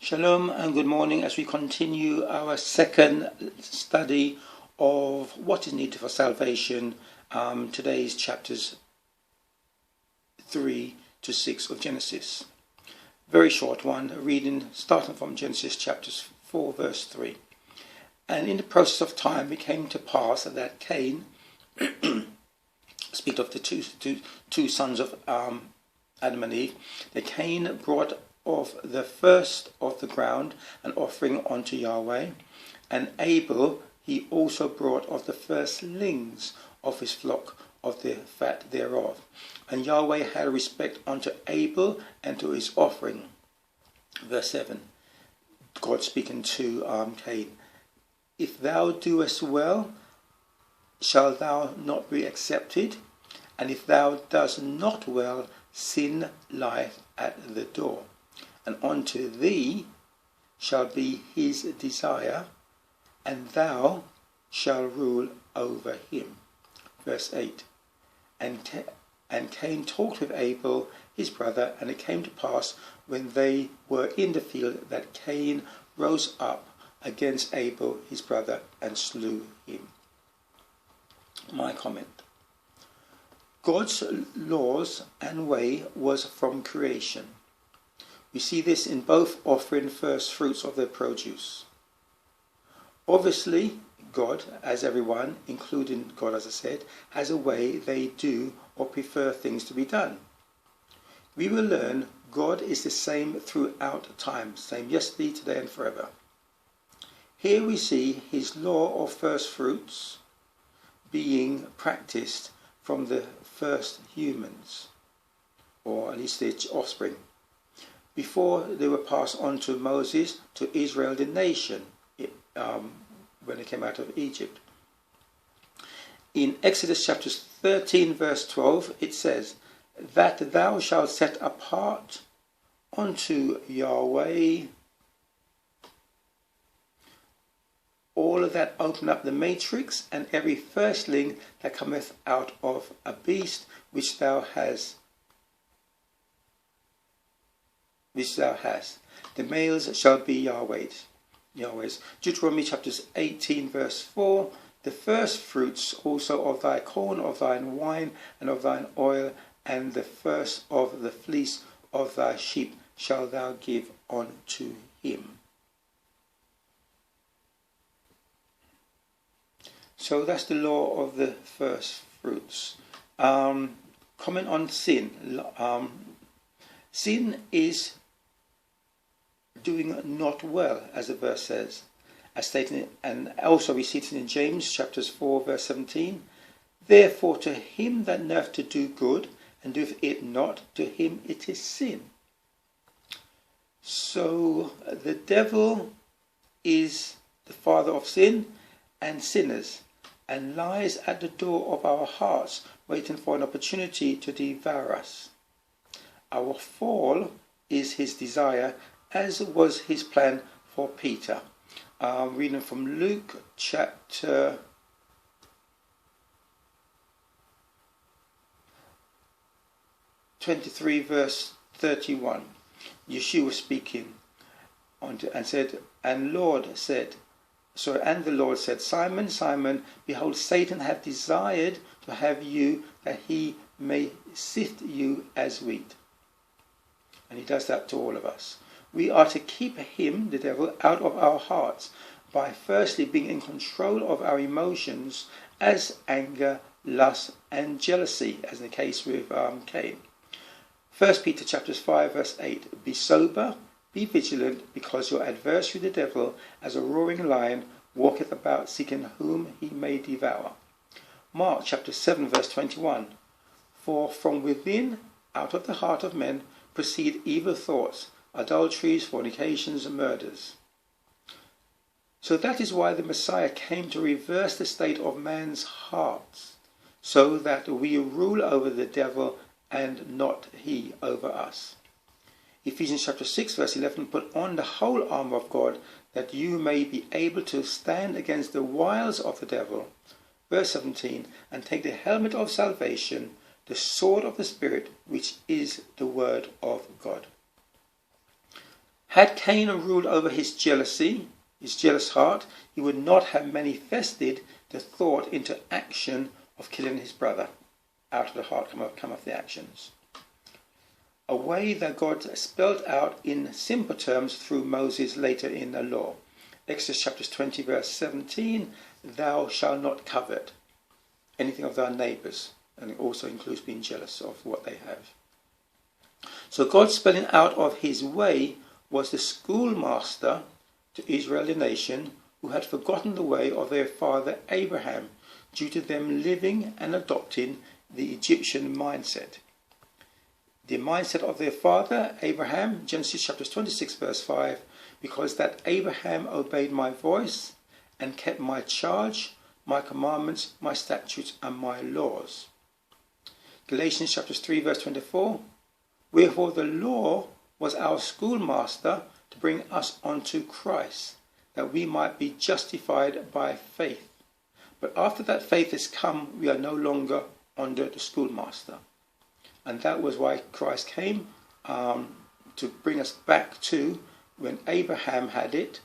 Shalom and good morning as we continue our second study of what is needed for salvation. Today is chapters 3 to 6 of Genesis. Very short one, reading starting from Genesis chapters 4 verse 3. And in the process of time it came to pass that Cain, speak of the two sons of Adam and Eve, that Cain brought of the first of the ground an offering unto Yahweh, and Abel he also brought of the firstlings of his flock of the fat thereof. And Yahweh had respect unto Abel and to his offering. Verse 7, God speaking to Cain, if thou doest well, shall thou not be accepted? And if thou dost not well, sin lieth at the door. And unto thee shall be his desire, and thou shalt rule over him. Verse 8. And Cain talked with Abel his brother, and it came to pass when they were in the field that Cain rose up against Abel his brother and slew him. My comment. God's laws and way was from creation. We see this in both offering first fruits of their produce. Obviously, God, as everyone, including God as I said, has a way they do or prefer things to be done. We will learn God is the same throughout time, same yesterday, today and forever. Here we see his law of first fruits being practiced from the first humans, or at least their offspring, before they were passed on to Moses, to Israel the nation, when they came out of Egypt. In Exodus chapter 13 verse 12 it says, that thou shalt set apart unto Yahweh all of that open up the matrix, and every firstling that cometh out of a beast which thou hast. The males shall be Yahweh's. Deuteronomy chapters 18 verse 4. The first fruits also of thy corn, of thine wine, and of thine oil, and the first of the fleece of thy sheep shall thou give unto him. So that's the law of the first fruits. Comment on sin. Sin is doing not well, as the verse says, as stated, and also we see it in James chapters 4 verse 17. Therefore to him that knoweth to do good and doeth it not, to him it is sin. So the devil is the father of sin and sinners, and lies at the door of our hearts waiting for an opportunity to devour us. Our fall is his desire, as was his plan for Peter. Reading from Luke chapter 23 verse 31. Yeshua speaking and said, and the Lord said, Simon, Simon, behold, Satan hath desired to have you, that he may sift you as wheat. And he does that to all of us. We are to keep him, the devil, out of our hearts by firstly being in control of our emotions as anger, lust and jealousy, as in the case with Cain. 1 Peter chapters 5 verse 8. Be sober, be vigilant, because your adversary the devil, as a roaring lion, walketh about seeking whom he may devour. Mark chapter 7 verse 21. For from within, out of the heart of men, proceed evil thoughts, adulteries, fornications, and murders. So that is why the Messiah came to reverse the state of man's hearts, so that we rule over the devil and not he over us. Ephesians chapter 6 verse 11, put on the whole armour of God, that you may be able to stand against the wiles of the devil. Verse 17, and take the helmet of salvation, the sword of the Spirit, which is the word of God. Had Cain ruled over his jealousy, his jealous heart, he would not have manifested the thought into action of killing his brother. Out of the heart come off the actions. A way that God spelled out in simple terms through Moses later in the law. Exodus chapters 20 verse 17, thou shalt not covet anything of thy neighbours. And it also includes being jealous of what they have. So God spelling out of his way was the schoolmaster to Israel, the nation, who had forgotten the way of their father Abraham due to them living and adopting the Egyptian mindset. The mindset of their father Abraham, Genesis chapters 26 verse 5, because that Abraham obeyed my voice and kept my charge, my commandments, my statutes and my laws. Galatians chapters 3 verse 24, wherefore the law was our schoolmaster to bring us unto Christ, that we might be justified by faith. But after that faith is come, we are no longer under the schoolmaster. And that was why Christ came, to bring us back to when Abraham had it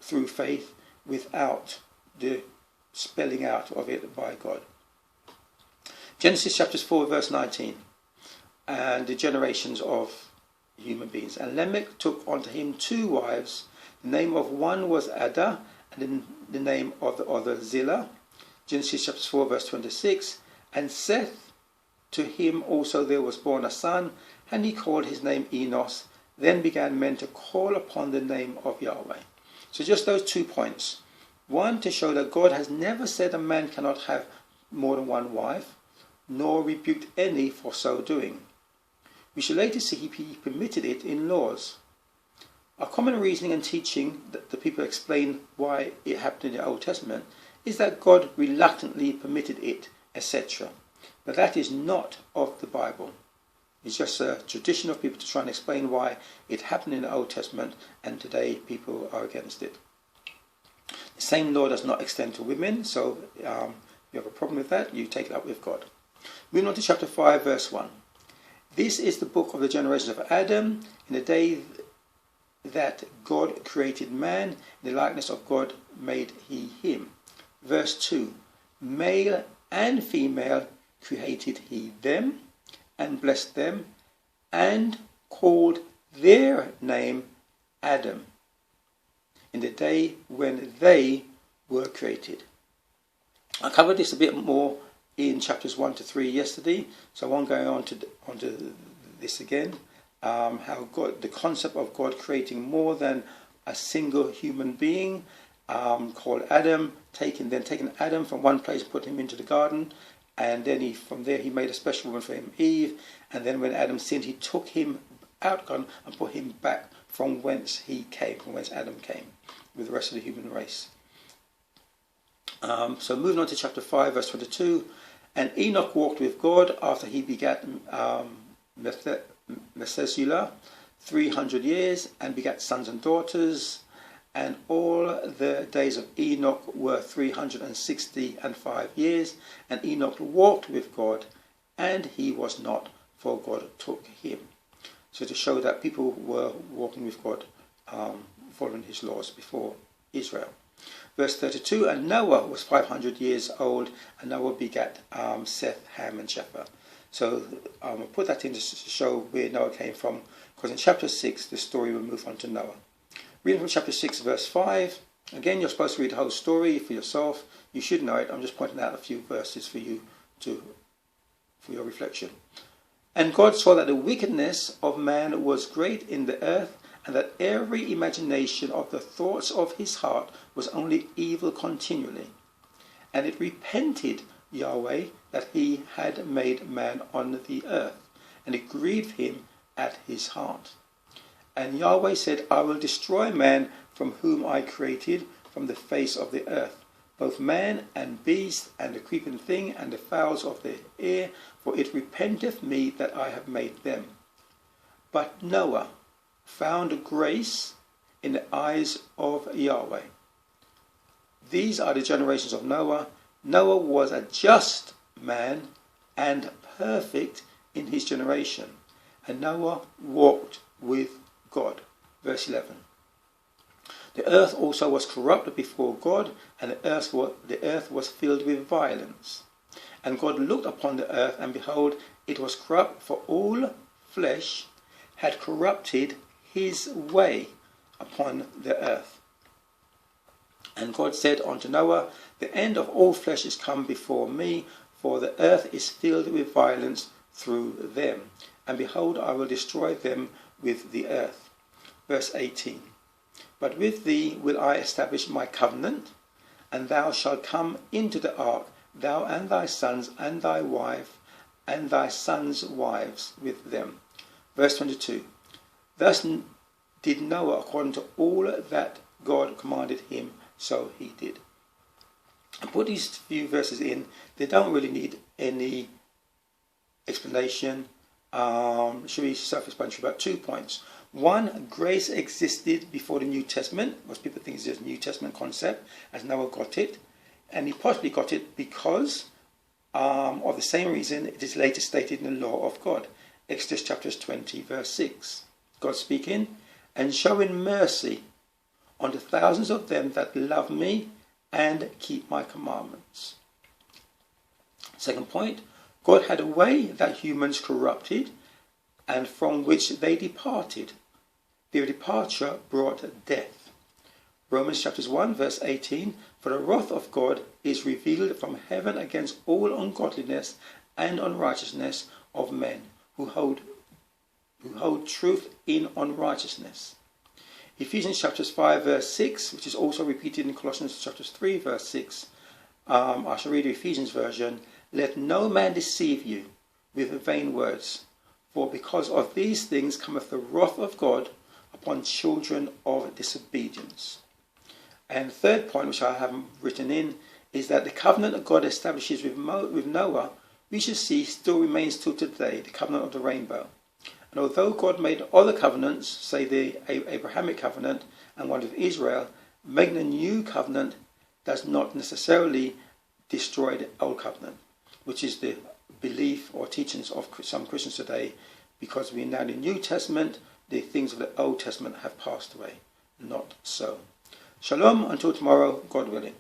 through faith without the spelling out of it by God. Genesis chapters 4 verse 19, and the generations of human beings. And Lamech took unto him 2 wives. The name of one was Ada, and the name of the other Zillah. Genesis chapter 4 verse 26. And Seth, to him also there was born a son, and he called his name Enos. Then began men to call upon the name of Yahweh. So just those 2 points. One, to show that God has never said a man cannot have more than one wife, nor rebuked any for so doing. We shall later see he permitted it in laws. A common reasoning and teaching that the people explain why it happened in the Old Testament is that God reluctantly permitted it, etc. But that is not of the Bible. It's just a tradition of people to try and explain why it happened in the Old Testament, and today people are against it. The same law does not extend to women, so if you have a problem with that, you take it up with God. Moving on to chapter 5 verse 1. This is the book of the generations of Adam, in the day that God created man, in the likeness of God made he him. Verse 2. Male and female created he them, and blessed them, and called their name Adam, in the day when they were created. I covered this a bit more in chapters 1 to 3 yesterday, so I won't go on to this again. How God, the concept of God creating more than a single human being, called Adam, taking Adam from one place, put him into the garden, and then from there he made a special woman for him, Eve, and then when Adam sinned, he took him out and put him back from whence he came, from whence Adam came, with the rest of the human race. So moving on to chapter 5 verse 22. And Enoch walked with God after he begat Methuselah 300 years, and begat sons and daughters. And all the days of Enoch were 365 years. And Enoch walked with God, and he was not, for God took him. So to show that people were walking with God, following his laws before Israel. Verse 32, and Noah was 500 years old, and Noah begat Seth, Ham, and Japheth. So I'll put that in to show where Noah came from, because in chapter 6 the story will move on to Noah. Reading from chapter 6 verse 5, again you're supposed to read the whole story for yourself. You should know it. I'm just pointing out a few verses for you for your reflection. And God saw that the wickedness of man was great in the earth, and that every imagination of the thoughts of his heart was only evil continually. And it repented Yahweh that he had made man on the earth, and it grieved him at his heart. And Yahweh said, I will destroy man from whom I created from the face of the earth, both man and beast, and the creeping thing, and the fowls of the air, for it repenteth me that I have made them. But Noah found grace in the eyes of Yahweh. These are the generations of Noah. Noah was a just man and perfect in his generation, and Noah walked with God. verse 11. The earth also was corrupt before God, and the earth was filled with violence. And God looked upon the earth, and behold, it was corrupt, for all flesh had corrupted his way upon the earth. And God said unto Noah, the end of all flesh is come before me, for the earth is filled with violence through them. And behold, I will destroy them with the earth. Verse 18. But with thee will I establish my covenant, and thou shalt come into the ark, thou and thy sons and thy wife, and thy sons' wives with them. Verse 22. Thus did Noah according to all that God commanded him, so he did. I put these few verses in. They don't really need any explanation. Should be self-explanatory about 2 points. One, grace existed before the New Testament. Most people think it's just a New Testament concept, as Noah got it. And he possibly got it because of the same reason it is later stated in the law of God. Exodus chapters 20, verse 6. God speaking, and showing mercy unto thousands of them that love me and keep my commandments. Second point, God had a way that humans corrupted and from which they departed. Their departure brought death. Romans chapters 1 verse 18, for the wrath of God is revealed from heaven against all ungodliness and unrighteousness of men who hold truth in unrighteousness. Ephesians chapters 5 verse 6, which is also repeated in Colossians chapters 3 verse 6. I shall read the Ephesians version. Let no man deceive you with vain words, for because of these things cometh the wrath of God upon children of disobedience. And third point, which I haven't written in, is that the covenant that God establishes with Noah, we should see still remains till today, the covenant of the rainbow. And although God made other covenants, say the Abrahamic covenant and one with Israel, making a new covenant does not necessarily destroy the old covenant, which is the belief or teachings of some Christians today, because we now in the New Testament, the things of the Old Testament have passed away. Not so. Shalom until tomorrow, God willing.